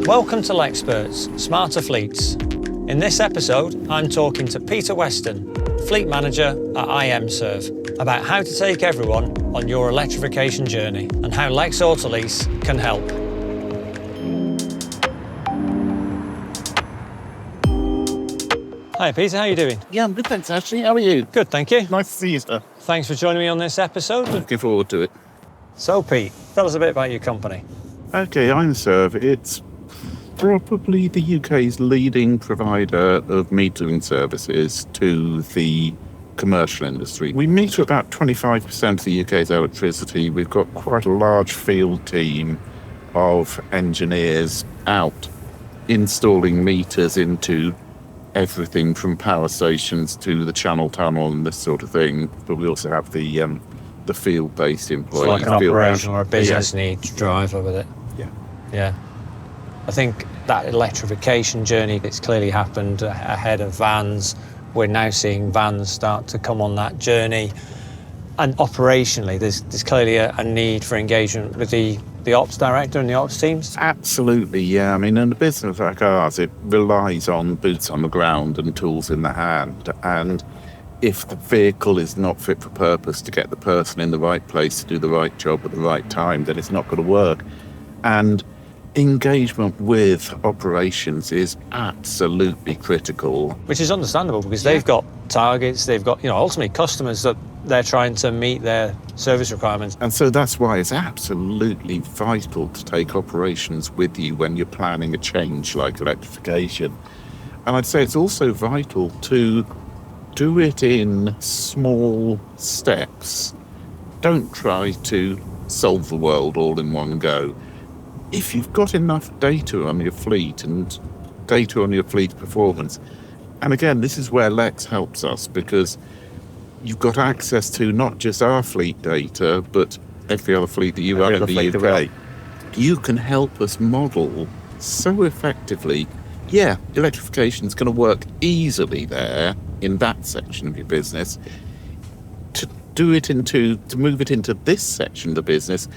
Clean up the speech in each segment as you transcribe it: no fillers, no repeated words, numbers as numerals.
Welcome to LEXperts Smarter Fleets. In this episode, I'm talking to Peter Weston, Fleet Manager at IMServ, about how to take everyone on your electrification journey and how Lex Autolease can help. Hi Peter, how are you doing? Yeah, I'm good, thanks, Ashley. How are you? Good, thank you. Nice to see you, sir. Thanks for joining me on this episode. Looking forward to it. So Pete, tell us a bit about your company. Okay, IMServ. It's probably the UK's leading provider of metering services to the commercial industry. We meter about 25% of the UK's electricity. We've got quite a large field team of engineers out installing meters into everything from power stations to the Channel Tunnel and this sort of thing. But we also have the field-based employees. Like an operation or a business needs driver with it. Yeah. I think that electrification journey, it's clearly happened ahead of vans. We're now seeing vans start to come on that journey. And operationally, there's clearly a need for engagement with the ops director and the ops teams. Absolutely, yeah. I mean, in a business like ours, it relies on boots on the ground and tools in the hand. And if the vehicle is not fit for purpose to get the person in the right place to do the right job at the right time, then it's not going to work. And engagement with operations is absolutely critical. Which is understandable because they've got targets, they've got, ultimately customers that they're trying to meet their service requirements. And so that's why it's absolutely vital to take operations with you when you're planning a change like electrification. And I'd say it's also vital to do it in small steps. Don't try to solve the world all in one go. If you've got enough data on your fleet and data on your fleet performance, and again, this is where Lex helps us because you've got access to not just our fleet data, but every other fleet that you have in the UK. You can help us model so effectively, electrification is going to work easily there in that section of your business. To move it into this section of the business,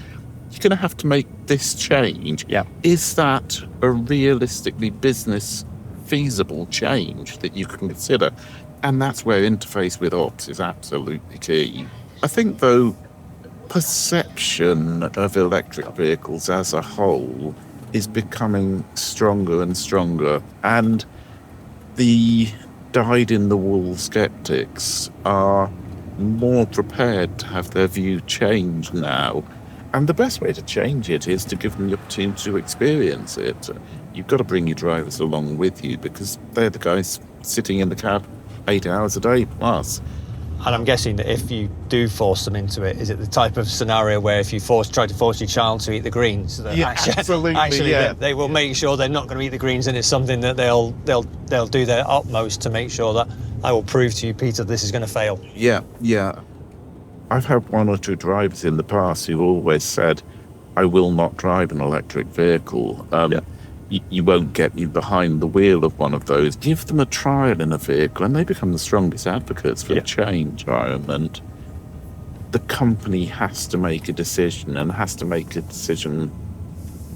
you're going to have to make this change. Yeah. Is that a realistically business feasible change that you can consider? And that's where interface with ops is absolutely key. I think, though, perception of electric vehicles as a whole is becoming stronger and stronger. And the dyed-in-the-wool sceptics are more prepared to have their view changed now. And the best way to change it is to give them the opportunity to experience it. You've got to bring your drivers along with you because they're the guys sitting in the cab 8 hours a day plus. And I'm guessing that if you do force them into it, is it the type of scenario where if you try to force your child to eat the greens, that they will make sure they're not going to eat the greens, and it's something that they'll do their utmost to make sure that I will prove to you, Peter, this is going to fail. Yeah. I've had one or two drivers in the past who've always said, I will not drive an electric vehicle. You won't get me behind the wheel of one of those. Give them a trial in a vehicle and they become the strongest advocates for the change environment. The company has to make a decision and has to make a decision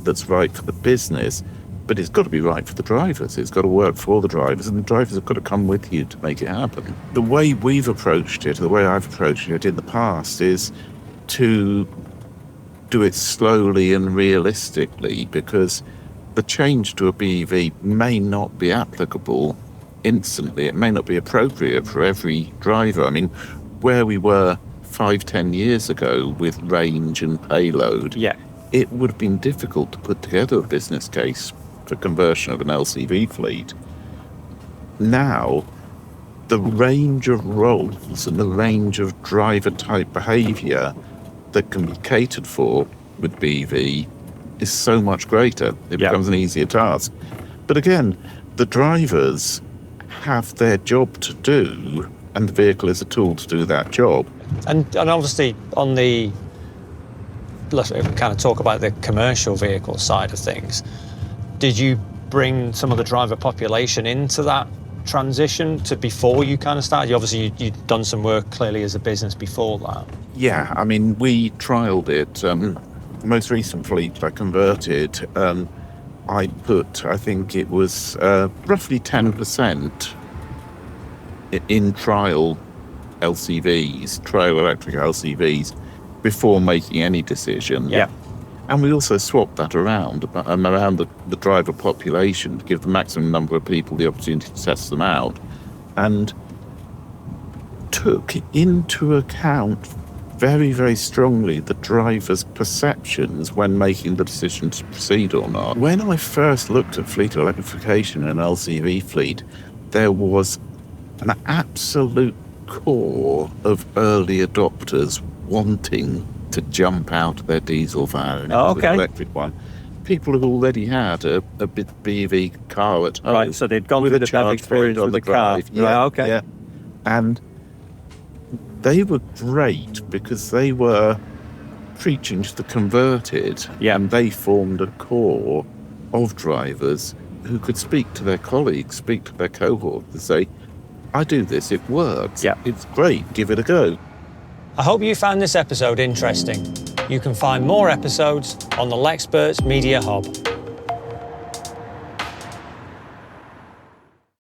that's right for the business, but it's got to be right for the drivers. It's got to work for the drivers, and the drivers have got to come with you to make it happen. The way we've approached it, the way I've approached it in the past, is to do it slowly and realistically, because the change to a BEV may not be applicable instantly. It may not be appropriate for every driver. I mean, where we were 5-10 years ago with range and payload, it would have been difficult to put together a business case for conversion of an LCV fleet. Now, the range of roles and the range of driver-type behaviour that can be catered for with BEV is so much greater. It becomes an easier task. But again, the drivers have their job to do, and the vehicle is a tool to do that job. And obviously, let's kind of talk about the commercial vehicle side of things. Did you bring some of the driver population into that transition to before you kind of started? Obviously, you'd done some work clearly as a business before that. Yeah, I mean, we trialled it. The most recent fleet I converted, I put, I think it was roughly 10% in trial LCVs, trial electric LCVs, before making any decision. Yeah. And we also swapped that around the driver population to give the maximum number of people the opportunity to test them out, and took into account very, very strongly the driver's perceptions when making the decision to proceed or not. When I first looked at fleet electrification and LCV fleet, there was an absolute core of early adopters wanting to jump out of their diesel van into an electric one. People have already had a BEV car at home. Right, so they'd gone through the path experience with the car. Yeah, right, okay. Yeah. And they were great because they were preaching to the converted. Yeah. And they formed a core of drivers who could speak to their colleagues, speak to their cohort and say, I do this, it works. Yeah. It's great, give it a go. I hope you found this episode interesting. You can find more episodes on the LEXperts Media Hub.